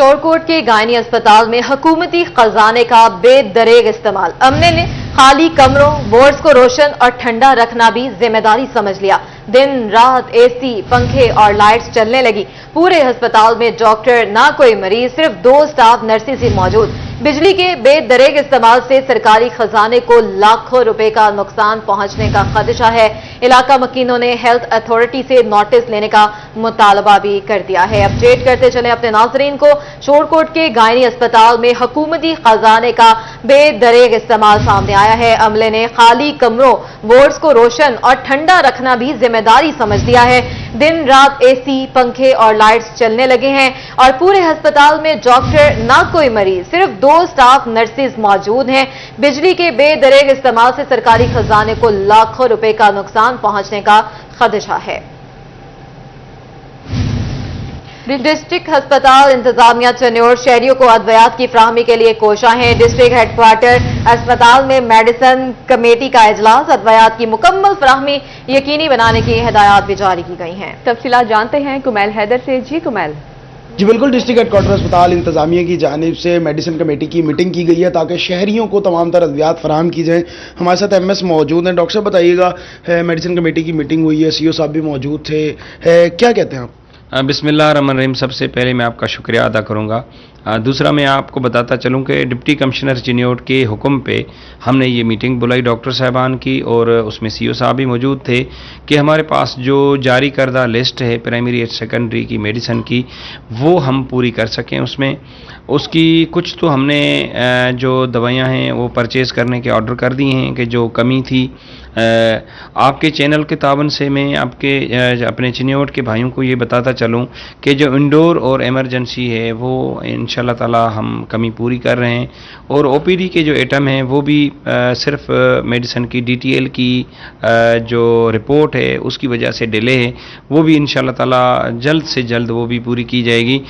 शोरकोट के गायनी अस्पताल में हुकूमती खजाने का बेदरेग इस्तेमाल। अमले ने खाली कमरों, वार्ड्स को रोशन और ठंडा रखना भी जिम्मेदारी समझ लिया। दिन रात एसी, पंखे और लाइट्स चलने लगी। पूरे अस्पताल में डॉक्टर, ना कोई मरीज, सिर्फ 2 स्टाफ नर्सेज ही मौजूद। बिजली के बेदरेग इस्तेमाल से सरकारी खजाने को लाखों रुपए का नुकसान पहुंचने का खदशा है। इलाका मकीनों ने हेल्थ अथॉरिटी से नोटिस लेने का मुतालबा भी कर दिया है। अपडेट करते चले अपने नाज़रीन को, शोरकोट के गायनी अस्पताल में हुकूमती खजाने का बेदरेग इस्तेमाल सामने आया है। अमले ने खाली कमरों, वार्ड्स को रोशन और ठंडा रखना भी जिम्मेदारी समझ लिया है। दिन रात एसी, पंखे और लाइट्स चलने लगे हैं और पूरे अस्पताल में डॉक्टर, ना कोई मरीज, सिर्फ 2 स्टाफ नर्सेज मौजूद हैं। बिजली के बेदरेग इस्तेमाल से सरकारी खजाने को लाखों रुपए का नुकसान पहुंचने का खदशा है। डिस्ट्रिक्ट अस्पताल इंतजामिया चन्योर शहरियों को अद्वियात की फराहमी के लिए कोशा है। डिस्ट्रिक्ट हेडक्वार्टर अस्पताल में मेडिसिन कमेटी का इजलास, अद्वियात की मुकम्मल फराहमी यकीनी बनाने की हिदायत भी जारी की गई हैं। तफसीलात जानते हैं कुमैल हैदर से। जी कुमैल। जी बिल्कुल, डिस्ट्रिक्ट हेडक्वार्टर अस्पताल इंतजामिया की जानिब से मेडिसिन कमेटी की मीटिंग की गई है ताकि शहरियों को तमाम तरह अद्वियात फराहम की जाएँ। हमारे साथ एमएस मौजूद हैं। डॉक्टर साहब बताइएगा, मेडिसिन कमेटी की मीटिंग हुई है, सीओ साहब भी मौजूद थे, क्या कहते हैं आप? बिस्मिल्लाहिर्रहमानिर्रहीम। सबसे पहले मैं आपका शुक्रिया अदा करूँगा। दूसरा, मैं आपको बताता चलूँ कि डिप्टी कमिश्नर चिन्योट के हुक्म पे हमने ये मीटिंग बुलाई डॉक्टर साहबान की, और उसमें सीओ साहब भी मौजूद थे कि हमारे पास जो जारी करदा लिस्ट है प्राइमरी एंड सेकेंडरी की मेडिसिन की, वो हम पूरी कर सकें। उसकी कुछ तो हमने जो दवाइयाँ हैं वो परचेज़ करने के ऑर्डर कर दिए हैं कि जो कमी थी। आपके चैनल के ताबन से मैं अपने चिन्योट के भाइयों को ये बताता चलूँ कि जो इंडोर और एमरजेंसी है वो इंशाल्लाह ताला हम कमी पूरी कर रहे हैं, और ओपीडी के जो आइटम हैं वो भी सिर्फ मेडिसिन की डीटीएल की जो रिपोर्ट है उसकी वजह से डिले है, वो भी इंशाल्लाह ताला जल्द से जल्द वो भी पूरी की जाएगी।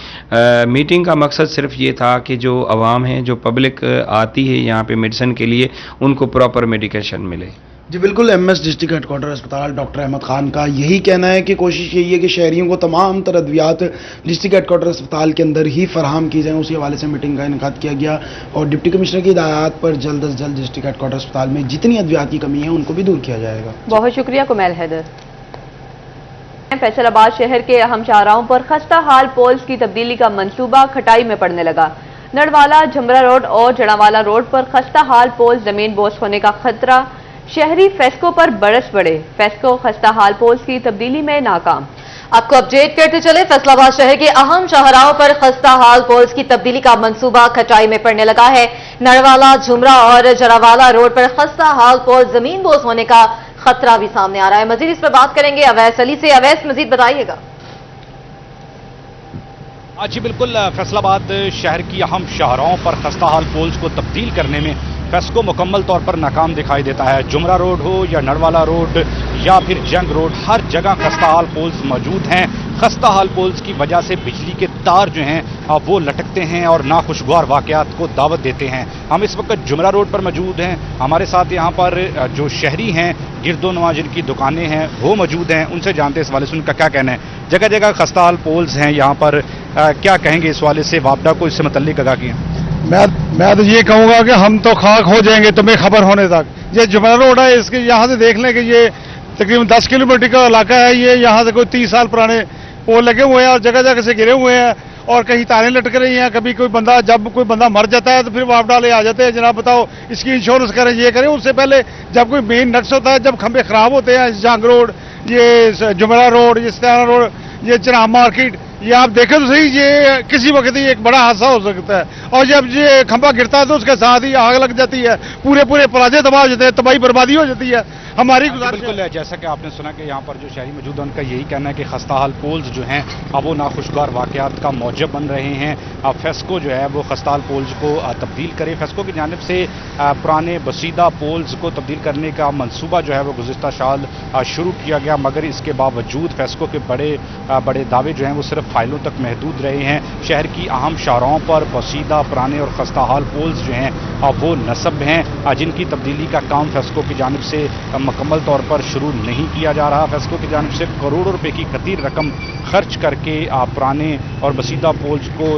मीटिंग का मकसद सिर्फ ये था कि जो आवाम है, जो पब्लिक आती है यहाँ पे मेडिसिन के लिए, उनको प्रॉपर मेडिकेशन मिले। जी बिल्कुल, एमएस डिस्ट्रिक्ट हेडक्वार्टर अस्पताल डॉक्टर अहमद खान का यही कहना है कि कोशिश यही है कि शहरियों को तमाम तरह अद्वियात डिस्ट्रिक्ट हेडक्वार्टर अस्पताल के अंदर ही फराहम की जाए। उसी हवाले से मीटिंग का इनेकाद किया गया और डिप्टी कमिश्नर की हिदायत पर जल्द अज जल्द डिस्ट्रिक्ट हेडक्वार्टर अस्पताल में जितनी अद्वियात की कमी है उनको भी दूर किया जाएगा। बहुत शुक्रिया कुमैल हैदर। फैसलाबाद शहर के अहम शाहराहों पर खस्ता हाल पोल्स की तब्दीली का मंसूबा खटाई में पड़ने लगा। नड़वाला, झमरा रोड और जड़ावाला रोड पर खस्ता हाल पोल्स जमीन बोझ होने का खतरा। शहरी फेस्को पर बरस पड़े। फेस्को खस्ता हाल पोल्स की तब्दीली में नाकाम। आपको अपडेट करते चले, फैसलाबाद शहर के अहम शाहराहों पर खस्ता हाल पोल्स की तब्दीली का मंसूबा खटाई में पड़ने लगा है। नड़वाला, झुमरा और जड़ावाला रोड पर खस्ता हाल पोल जमीन बोझ होने का खतरा भी सामने आ रहा है। मजीद इस पर बात करेंगे अवैस अली से। अवैस, मजीद बताइएगा। जी बिल्कुल, फैसलाबाद शहर की अहम शाहराहों पर खस्ता हाल पोल्स को तब्दील करने में फेस्को मुकम्मल तौर पर नाकाम दिखाई देता है। जुमरा रोड हो या नड़वाला रोड या फिर जंग रोड, हर जगह खस्ता हाल पोल्स मौजूद हैं। खस्ता हाल पोल्स की वजह से बिजली के तार जो हैं वो लटकते हैं और नाखुशगवार वाकयात को दावत देते हैं। हम इस वक्त जुमरा रोड पर मौजूद हैं। हमारे साथ यहाँ पर जो शहरी हैं, गिरदोनवा जिनकी दुकानें हैं, वो मौजूद हैं। उनसे जानते हैं इस वाले से उनका क्या कहना है। जगह जगह खस्ता हाल पोल्स हैं यहाँ पर, क्या कहेंगे इस वाले से? वापडा को इससे मुतल्लिक आगाह किया। मैं तो ये कहूँगा कि हम तो खाक हो जाएंगे तुम्हें खबर होने तक। ये जुमरा रोड है, इसके यहाँ से देख लें कि ये तकरीबन 10 किलोमीटर का इलाका है। ये यहाँ से कोई 30 साल पुराने पोल लगे हुए हैं और जगह जगह से गिरे हुए हैं और कहीं तारें लटक रही हैं। कभी कोई बंदा, जब कोई बंदा मर जाता है तो फिर वापडा ले आ जाते हैं, जनाब बताओ इसकी इंश्योरेंस करें, ये करें। उससे पहले जब कोई मेन नट्स होता है, जब खंभे खराब होते हैं, जंग रोड, ये जुमरा रोड, ये सतारा रोड, ये चनाब मार्केट, ये आप देखें तो सही, ये किसी वक्त ही एक बड़ा हादसा हो सकता है। और जब ये खंभा गिरता है तो उसके साथ ही आग लग जाती है, पूरे प्लाजे तबाह हो जाते हैं, तबाही बर्बादी हो जाती है। हमारी बिल्कुल, जैसा कि आपने सुना कि यहाँ पर जो शहरी मौजूद हैं उनका यही कहना है कि खस्ता हाल पोल्स जो हैं अब वो नाखुशगवार वाकयात का मौजब बन रहे हैं। अब फेस्को जो है वो खस्ता हाल पोल्स को तब्दील करे। फेस्को की जानिब से पुराने बसीदा पोल्स को तब्दील करने का मंसूबा जो है वो गुज़िश्ता साल शुरू किया गया, मगर इसके बावजूद फेस्को के बड़े दावे जो हैं वो सिर्फ फाइलों तक महदूद रहे हैं। शहर की अहम शाहराहों पर बसीदा, पुराने और खस्ता हाल पोल्स जो हैं वो नस्ब हैं जिनकी तब्दीली का काम फेस्को की जानिब से मुकम्मल तौर पर शुरू नहीं किया जा रहा। फेस्को की जानिब से करोड़ों रुपए की कतीर रकम खर्च करके पुराने और बसीदा पोल्स को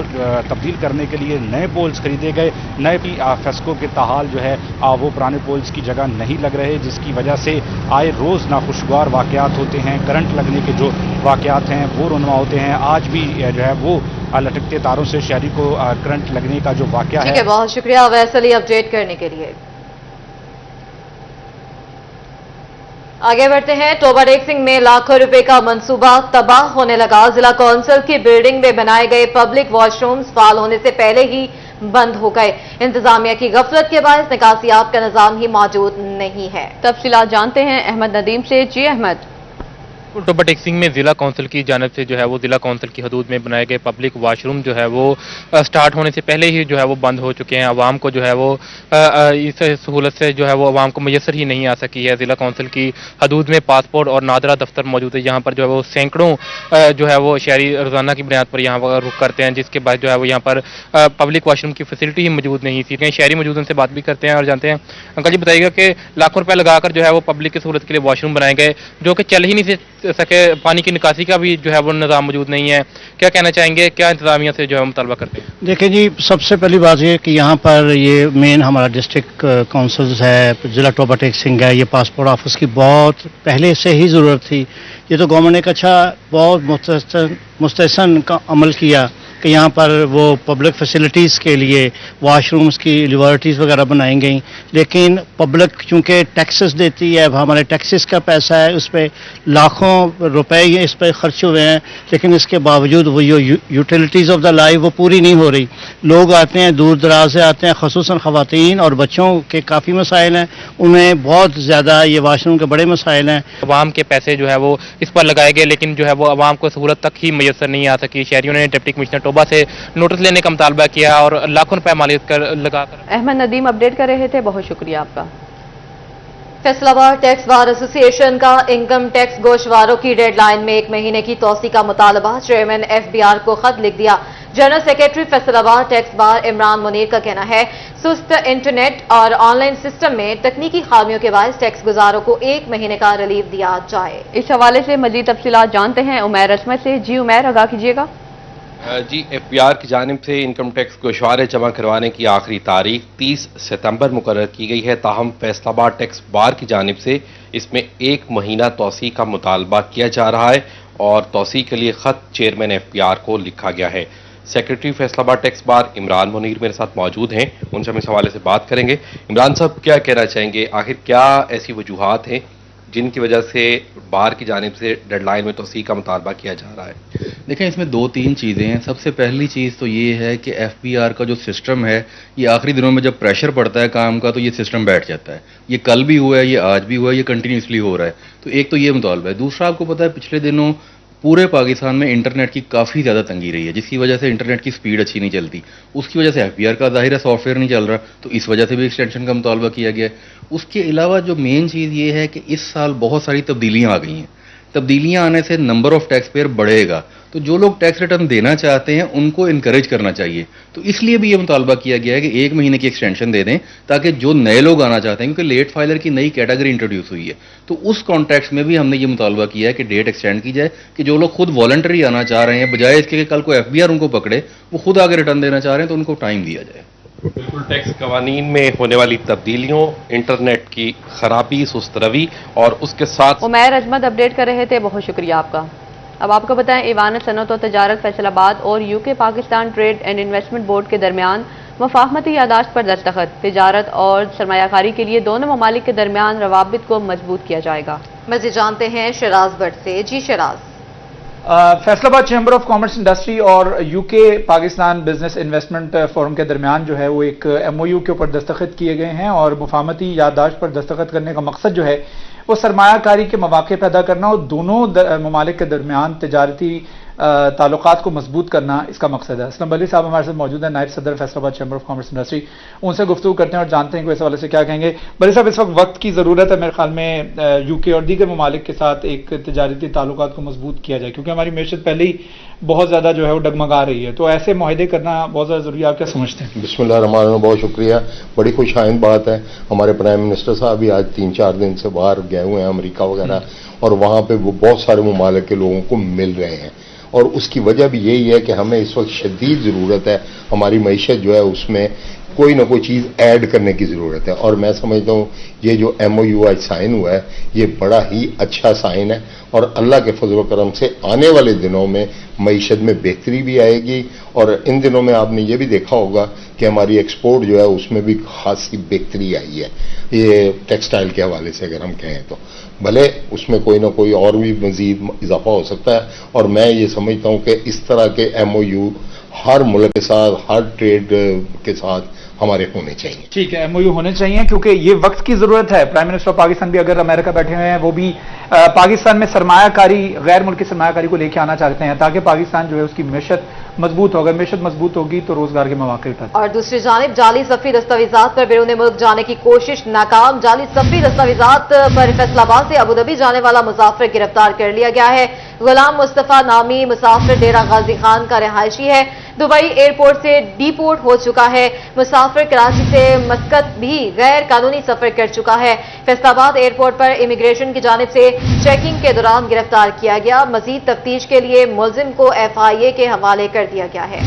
तब्दील करने के लिए नए पोल्स खरीदे गए। नए भी फेस्को के ताहाल जो है वो पुराने पोल्स की जगह नहीं लग रहे, जिसकी वजह से आए रोज़ नाखुशगवार वाक़यात होते हैं। करंट लगने के जो वाक़यात हैं वो रुनवा होते हैं। आज भी जो है वो लटकते तारों से शहरी को करंट लगने का जो वाक़या है। ठीक है, बहुत शुक्रिया वैसली अपडेट करने के लिए। आगे बढ़ते हैं। टोबा टेक्सिंग में लाखों रुपए का मंसूबा तबाह होने लगा। जिला कौंसिल की बिल्डिंग में बनाए गए पब्लिक वॉशरूम्स फाल होने से पहले ही बंद हो गए। इंतजामिया की गफलत के बायस निकासियाब का निजाम ही मौजूद नहीं है। तफसीलात जानते हैं अहमद नदीम से। जी अहमद। टोबा टेक्सिंग में जिला कौंसिल की जानिब से जो है वो जिला कौंसिल की हदूद में बनाए गए पब्लिक वाशरूम जो है वो स्टार्ट होने से पहले ही जो है वो बंद हो चुके हैं। आवाम को जो है वो इस सहूलत से जो है वो आवाम को मैसर ही नहीं आ सकी है। जिला कौंसिल की हदूद में पासपोर्ट और नादरा दफ्तर मौजूद है, यहाँ पर जो है वो सैकड़ों जो है वो शहरी रोजाना की बुनियाद पर यहाँ पर रुख करते हैं, जिसके बाद जो है वो यहाँ पर पब्लिक वाशरूम की फैसिलिटी ही मौजूद नहीं थी। कहीं शहरी मौजूद उनसे बात भी करते हैं और जानते हैं। अंकल जी बताइएगा कि लाखों रुपये लगाकर जो है वो पब्लिक की सहूलत के लिए वाशरूम बनाए गए जो कि चल ही नहीं सके, पानी की निकासी का भी जो है वो निज़ाम मौजूद नहीं है, क्या कहना चाहेंगे, क्या इंतजामिया से जो है मुतालबा करते हैं? देखिए जी, सबसे पहली बात ये कि यहाँ पर ये मेन हमारा डिस्ट्रिक्ट काउंसिल है, जिला टोबा टेक्सिंग है, ये पासपोर्ट ऑफिस की बहुत पहले से ही ज़रूरत थी। ये तो गवर्नमेंट ने एक अच्छा बहुत मुस्तहसन का अमल किया कि यहाँ पर वो पब्लिक फैसिलिटीज़ के लिए वॉशरूम्स की लिबर्टीज़ वगैरह बनाई गई, लेकिन पब्लिक चूँकि टैक्सेस देती है, हमारे टैक्सेस का पैसा है, उस पर लाखों रुपए इस पर खर्च हुए हैं, लेकिन इसके बावजूद वो यूटिलिटीज़ ऑफ द लाइफ वो पूरी नहीं हो रही। लोग आते हैं, दूर दराज से आते हैं, ख़ुसूसन ख़वातीन और बच्चों के काफ़ी मसाइल हैं, उन्हें बहुत ज़्यादा ये वाशरूम के बड़े मसाइल हैं। अवाम के पैसे जो है वो इस पर लगाए गए, लेकिन जो है वो अवाम को सहूलत तक ही मैसर नहीं आ सकी। शहरियों ने डिप्टी कमिश्नर टोबा से नोटिस लेने का मुतालबा किया और लाखों रुपए मालियत लगाकर। अहमद नदीम अपडेट कर रहे थे, बहुत शुक्रिया आपका। फैसलाबाद टैक्स बार एसोसिएशन का इनकम टैक्स गोशवारों की डेडलाइन में 1 महीने की तौसी का मुतालबा। चेयरमैन FBR को खत लिख दिया। General secretary Faisalabad tax bar Imran Munir का कहना है सुस्त इंटरनेट और ऑनलाइन सिस्टम में तकनीकी खामियों के बायस टैक्स गुजारों को 1 महीने का रिलीफ दिया जाए। इस हवाले से मजीद तफसीलात जानते हैं उमैर अजमत से। जी उमैर, आगाह कीजिएगा। जी, FBR की जानिब से इनकम टैक्स गोशवारे जमा करवाने की आखिरी तारीख 30 सितंबर मुकर्रर की गई है। ताहम फैसलाबाद टैक्स बार की जानिब से इसमें 1 महीना तौसी का मुतालबा किया जा रहा है और तौसी के लिए ख़त चेयरमैन FBR को लिखा गया है। Secretary Faisalabad tax bar Imran Munir मेरे साथ मौजूद हैं, उनसे हम इस हवाले से बात करेंगे। इमरान साहब, क्या कहना चाहेंगे, आखिर क्या ऐसी वजूहात हैं जिनकी वजह से बार की जानिब से डेडलाइन में तौसी का मुतालबा किया जा रहा है? देखें, इसमें 2-3 चीज़ें हैं। सबसे पहली चीज़ तो ये है कि FBR का जो सिस्टम है, ये आखिरी दिनों में जब प्रेशर पड़ता है काम का तो ये सिस्टम बैठ जाता है। ये कल भी हुआ है, ये आज भी हुआ है, ये कंटिन्यूसली हो रहा है। तो एक तो ये मुतालबा है। दूसरा, आपको पता है पिछले दिनों पूरे पाकिस्तान में इंटरनेट की काफ़ी ज़्यादा तंगी रही है, जिसकी वजह से इंटरनेट की स्पीड अच्छी नहीं चलती। उसकी वजह से FBR का ज़ाहिर है सॉफ्टवेयर नहीं चल रहा, तो इस वजह से भी एक्सटेंशन का मुतालबा किया गया है। उसके अलावा जो मेन चीज़ ये है कि इस साल बहुत सारी तब्दीलियाँ आ गई हैं। तब्दीलियाँ आने से नंबर ऑफ़ टैक्स पेयर बढ़ेगा, तो जो लोग टैक्स रिटर्न देना चाहते हैं उनको इनकरेज करना चाहिए। तो इसलिए भी ये मुतालबा किया गया है कि 1 महीने की एक्सटेंशन दे दें, ताकि जो नए लोग आना चाहते हैं, क्योंकि लेट फाइलर की नई कैटेगरी इंट्रोड्यूस हुई है, तो उस कॉन्टेक्स्ट में भी हमने ये मुतालबा किया है कि डेट एक्सटेंड की जाए, कि जो लोग खुद वॉलंटरी आना चाह रहे हैं, बजाय इसके कि कल को FBR उनको पकड़े, वो खुद आगे रिटर्न देना चाह रहे हैं, तो उनको टाइम दिया जाए। बिल्कुल, टैक्स कवानीन में होने वाली तब्दीलियों, इंटरनेट की खराबी, सुस्त रवि और उसके साथ उमैर अजमत अपडेट कर रहे थे, बहुत शुक्रिया आपका। अब आपको बताएं, ईवान सनत और तजारत फैसलाबाद और UK Pakistan trade and investment board के दरमियान वफाकमती यादाश्त पर दस्तखत। तिजारत और सरमायाकारी के लिए दोनों ममालिक के दरमियान रवाबित को मजबूत किया जाएगा। मज़ीद जानते हैं शराज भट्ट से। जी Sharaz. Faisalabad chamber of commerce industry और UK Pakistan business investment forum के दरमियान जो है वो एक MOU के ऊपर दस्तखत किए गए हैं और मुफाहमती याददाश्त पर दस्तखत करने का मकसद जो है वो सरमायाकारी के मौके पैदा करना और दोनों ममालिक के दरमियान तजारती ताल्लुकात को मजबूत करना इसका मकसद है। असलम बली साहब हमारे साथ मौजूद है, नायब सदर Faisalabad chamber of commerce industry. उनसे गुफ्तगू करते हैं और जानते हैं कि इस हवाले से क्या कहेंगे। बली साहब, इस वक्त की ज़रूरत है मेरे ख्याल में यूके और दीगर ममालिक के साथ एक तजारती ताल्लुकात को मजबूत किया जाए, क्योंकि हमारी मैशत पहले ही बहुत ज़्यादा जो है वो डगमगा रही है, तो ऐसे मुआहदे करना बहुत ज़्यादा ज़रूरी है। आप क्या समझते हैं? बिस्मिल्लाहिर्रहमानिर्रहीम, बहुत शुक्रिया, बड़ी खुशाइंद बात है। हमारे प्राइम मिनिस्टर साहब भी आज 3-4 दिन से बाहर गए हुए हैं अमेरिका वगैरह, और वहाँ पे वो बहुत सारे ममालिक के लोगों को मिल रहे हैं, और उसकी वजह भी यही है कि हमें इस वक्त शदीद ज़रूरत है, हमारी मईशत जो है उसमें कोई ना कोई चीज़ ऐड करने की ज़रूरत है। और मैं समझता हूँ ये जो MOU आज साइन हुआ है ये बड़ा ही अच्छा साइन है, और अल्लाह के फजल करम से आने वाले दिनों में मईशत में बेहतरी भी आएगी। और इन दिनों में आपने ये भी देखा होगा कि हमारी एक्सपोर्ट जो है उसमें भी खासी बेहतरी आई है, ये टेक्सटाइल के हवाले से अगर हम कहें तो। भले उसमें कोई ना कोई और भी मजीद इजाफा हो सकता है, और मैं ये समझता हूँ कि इस तरह के MOU हर मुल्क के साथ, हर ट्रेड के साथ हमारे होने चाहिए। ठीक है, MOU होने चाहिए, क्योंकि ये वक्त की जरूरत है। प्राइम मिनिस्टर ऑफ पाकिस्तान भी अगर अमेरिका बैठे हुए हैं, वो भी पाकिस्तान में सरमायाकारी, गैर मुल्की सरमायाकारी को लेके आना चाहते हैं, ताकि पाकिस्तान जो है उसकी मैशत मजबूत हो। अगर मैशत मजबूत होगी तो रोजगार के मौके पैदा। और दूसरी जानिब जाली सफी दस्तावेजात पर बैरून मुल्क जाने की कोशिश नाकाम। जाली सफी दस्तावेजात पर फैसलाबाद से अबूधाबी जाने वाला मुसाफिर गिरफ्तार कर लिया गया है। गुलाम मुस्तफा नामी मुसाफिर डेरा गाजी खान का रिहायशी है, दुबई एयरपोर्ट से डीपोर्ट हो चुका है। मुसाफिर कराची से मस्कत भी गैर कानूनी सफर कर चुका है। फैसलाबाद एयरपोर्ट पर इमिग्रेशन की जानिब से चेकिंग के दौरान गिरफ्तार किया गया। मजीद तफ्तीश के लिए मुलजिम को FIA के हवाले कर दिया गया है।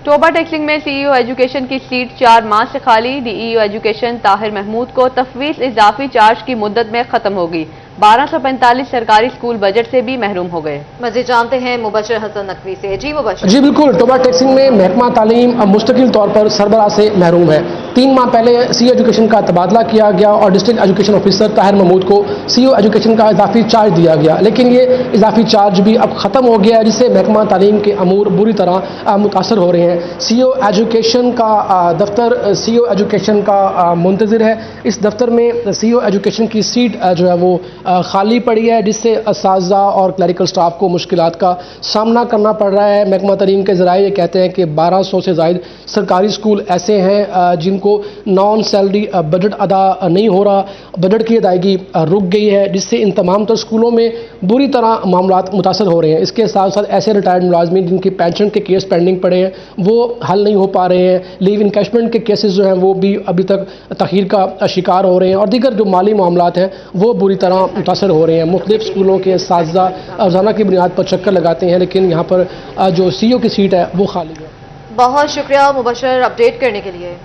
टोबा टेक्सिंग में CEO एजुकेशन की सीट 4 माह से खाली। DEO एजुकेशन ताहिर महमूद को तफवीज इजाफी चार्ज की मुद्दत में खत्म होगी। 1245 सरकारी स्कूल बजट से भी महरूम हो गए। मजीद जानते हैं मुबशर हसन नकवी से। जी मुबशर। जी बिल्कुल, टोबा टेक्सिंग में महकमा तालीम अब मुस्तकिल तौर पर सरबराह से महरूम है। 3 माह पहले CEO एजुकेशन का तबादला किया गया और district education officer Tahir Mahmood को CEO एजुकेशन का इजाफी चार्ज दिया गया, लेकिन ये इजाफी चार्ज भी अब खत्म हो गया है, जिससे महकमा तालीम के अमूर बुरी तरह मुतासर हो रहे हैं। CEO एजुकेशन का दफ्तर CEO एजुकेशन का मुंतजिर है। इस दफ्तर में CEO एजुकेशन की सीट जो है वो खाली पड़ी है, जिससे असातिज़ा और क्लरिकल स्टाफ को मुश्किलात का सामना करना पड़ रहा है। महकमा तालीम के ज़राए ये कहते हैं कि 1200 से ज़ायद सरकारी स्कूल ऐसे हैं जिनको नॉन सैलरी बजट अदा नहीं हो रहा, बजट की अदायगी रुक गई है, जिससे इन तमाम तर स्कूलों में बुरी तरह मामलात मुतासर हो रहे हैं। इसके साथ साथ ऐसे रिटायर्ड मुलाजमीन जिनकी पेंशन के केस पेंडिंग पड़े हैं वो हल नहीं हो पा रहे हैं। लीव इनकैशमेंट के केसेस जो हैं वो भी अभी तक तखीर का शिकार हो रहे हैं, और दीगर जो माली मामलात हैं वो बुरी तरह मुतासर हो रहे हैं। मुख्तलिफ स्कूलों के असातिज़ा रोज़ाना की बुनियाद पर चक्कर लगाते हैं, लेकिन यहाँ पर जो CEO की सीट है वो खाली है। बहुत शुक्रिया मुबशर अपडेट करने के लिए।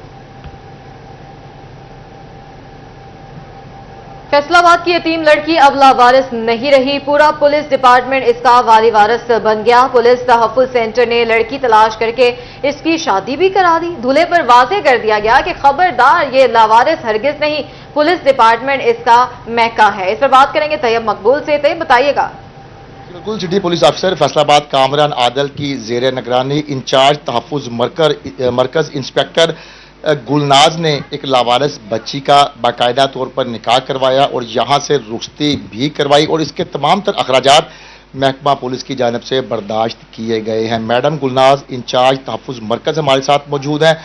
फैसलाबाद की यतीम लड़की अब लावारिस नहीं रही, पूरा पुलिस डिपार्टमेंट इसका वाली वारिस बन गया। पुलिस तहफ़्फ़ुज़ सेंटर ने लड़की तलाश करके इसकी शादी भी करा दी। दूल्हे पर वाज़ेह कर दिया गया कि खबरदार ये लावारिस हरगिज नहीं, पुलिस डिपार्टमेंट इसका महका है। इस पर बात करेंगे तैयब मकबूल से। तैयब बताइएगा। बिल्कुल, सिटी पुलिस अफसर फैसलाबाद कामरान आदल की ज़ेर निगरानी इंचार्ज तहफ़्फ़ुज़ मरकज़ इंस्पेक्टर गुलनाज ने एक लावारिस बच्ची का बाकायदा तौर पर निकाह करवाया और यहाँ से रुख्सती भी करवाई, और इसके तमाम तर अखराजात महकमा पुलिस की जानिब से बर्दाश्त किए गए हैं। मैडम गुलनाज इंचार्ज तहफ़्फ़ुज़ मरकज़ हमारे साथ मौजूद हैं,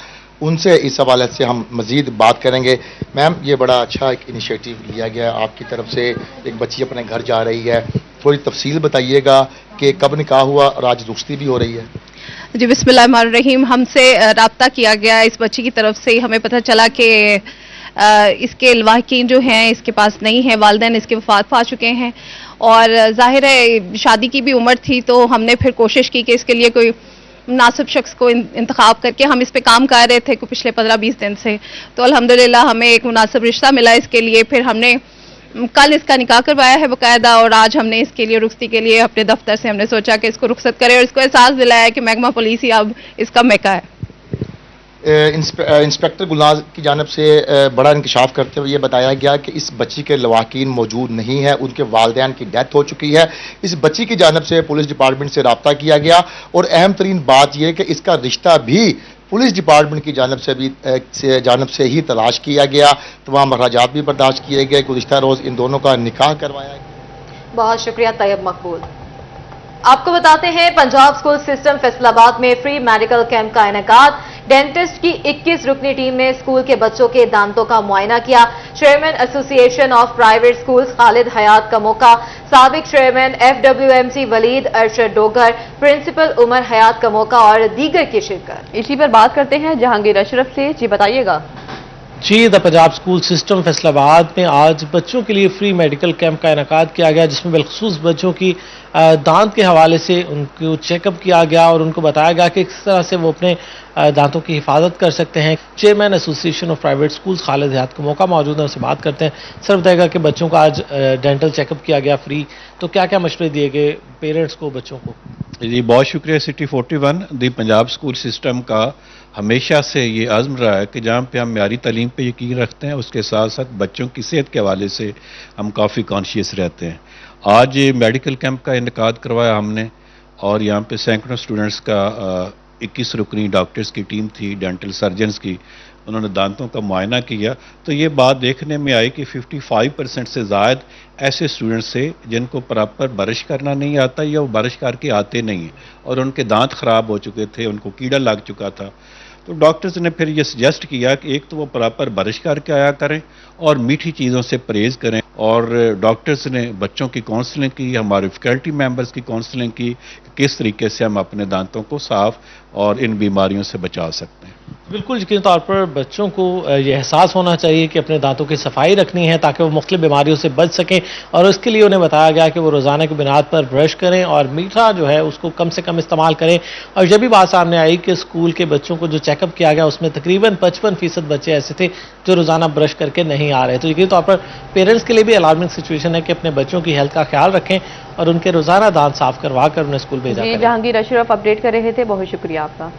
उनसे इस हवाले से हम मज़ीद बात करेंगे। मैम, ये बड़ा अच्छा एक इनिशिएटिव लिया गया आपकी तरफ से, एक बच्ची अपने घर जा रही है, थोड़ी तफसील बताइएगा कि कब निकाह हुआ और आज रुख्सती भी हो रही है। जी बिस्मिल्लाहिर्रहमानिर्रहीम, हमसे राब्ता किया गया इस बच्ची की तरफ से। हमें पता चला कि इसके लवाहिकीन जो हैं इसके पास नहीं है, वालिदैन इसके वफात पा चुके हैं, और जाहिर है शादी की भी उम्र थी, तो हमने फिर कोशिश की कि इसके लिए कोई मुनासिब शख्स को इंतखाब करके, हम इस पे काम कर रहे थे पिछले 15-20 दिन से, तो अल्हम्दुलिल्लाह हमें एक मुनासिब रिश्ता मिला इसके लिए। फिर हमने कल इसका निकाह करवाया है बाकायदा, और आज हमने इसके लिए रुख्सती के लिए अपने दफ्तर से हमने सोचा कि इसको रुख्सत करें, और इसको एहसास दिलाया कि महकमा पुलिस ही अब इसका महका है। इंस्पेक्टर गुलनाज की जानिब से बड़ा इंकशाफ करते हुए ये बताया गया कि इस बच्ची के लवाकिन मौजूद नहीं है, उनके वालिदैन की डेथ हो चुकी है। इस बच्ची की जानिब से पुलिस डिपार्टमेंट से रब्ता किया गया, और अहम तरीन बात यह कि इसका रिश्ता भी पुलिस डिपार्टमेंट की जानिब से ही तलाश किया गया, तमाम अखराजात भी बर्दाश्त किए गए। गुज़िश्ता रोज़ इन दोनों का निकाह करवाया गया। बहुत शुक्रिया तैयब मकबूल। आपको बताते हैं पंजाब स्कूल सिस्टम फैसलाबाद में फ्री मेडिकल कैंप का इनेकाद। डेंटिस्ट की 21 रुकनी टीम ने स्कूल के बच्चों के दांतों का मुआयना किया। Chairman association of private schools Khalid Hayat का मौका, साबिक chairman FWMC Waleed Arshad Dogar, principal Umar Hayat का मौका और दीगर की शिरकत। इसी पर बात करते हैं जहांगीर अशरफ से। जी बताइएगा। जी, the Punjab school system Faisalabad में आज बच्चों के लिए फ्री मेडिकल कैंप का इनेकाद किया गया, जिसमें बिलखसूस बच्चों की दांत के हवाले से उनको चेकअप किया गया और उनको बताया गया कि किस तरह से वो अपने दांतों की हिफाजत कर सकते हैं। Chairman association of private schools Khalid Hayat का मौका मौजूद है, उनसे बात करते हैं। सर बताएगा कि बच्चों का आज डेंटल चेकअप किया गया फ्री, तो क्या क्या मशवरे दिए गए पेरेंट्स को, बच्चों को? जी, बहुत शुक्रिया। सिटी 41 दी पंजाब स्कूल सिस्टम का हमेशा से ये आज़म रहा है कि जहाँ पे हम म्यारी तालीम पे यकीन रखते हैं, उसके साथ साथ बच्चों की सेहत के हवाले से हम काफ़ी कॉन्शियस रहते हैं। आज ये मेडिकल कैंप का इनेकाद करवाया हमने और यहाँ पे सैकड़ों स्टूडेंट्स का 21 रुकनी डॉक्टर्स की टीम थी, डेंटल सर्जन्स की, उन्होंने दांतों का मुआयना किया। तो ये बात देखने में आई कि 55% से ज़ायद ऐसे स्टूडेंट्स थे जिनको प्रॉपर ब्रश करना नहीं आता या वो ब्रश करके आते नहीं हैं और उनके दांत ख़राब हो चुके थे, उनको कीड़ा लग चुका था। तो डॉक्टर्स ने फिर ये सजेस्ट किया कि एक तो वो प्रॉपर ब्रश करके आया करें और मीठी चीज़ों से परहेज़ करें। और डॉक्टर्स ने बच्चों की काउंसलिंग की, हमारे फैकल्टी मेंबर्स की काउंसलिंग की कि किस तरीके से हम अपने दांतों को साफ़ और इन बीमारियों से बचा सकते हैं। बिल्कुल यकीनी तौर पर बच्चों को यह एहसास होना चाहिए कि अपने दांतों की सफाई रखनी है ताकि वो मुख्तलिफ बीमारियों से बच सकें, और उसके लिए उन्हें बताया गया कि वो रोज़ाना की बुनियाद पर ब्रश करें और मीठा जो है उसको कम से कम इस्तेमाल करें। और यह भी बात सामने आई कि स्कूल के बच्चों को जो चेकअप किया गया उसमें तकरीबन 55% बच्चे ऐसे थे जो रोज़ाना ब्रश करके नहीं आ रहे। तो यकीनी तौर पर पेरेंट्स के लिए भी अलार्मिंग सिचुएशन है कि अपने बच्चों की हेल्थ का ख्याल रखें और उनके रोज़ाना दांत साफ करवा कर उन्हें स्कूल भेजा करें। जहांगीर अशरफ अपडेट कर रहे थे, बहुत शुक्रिया आपका।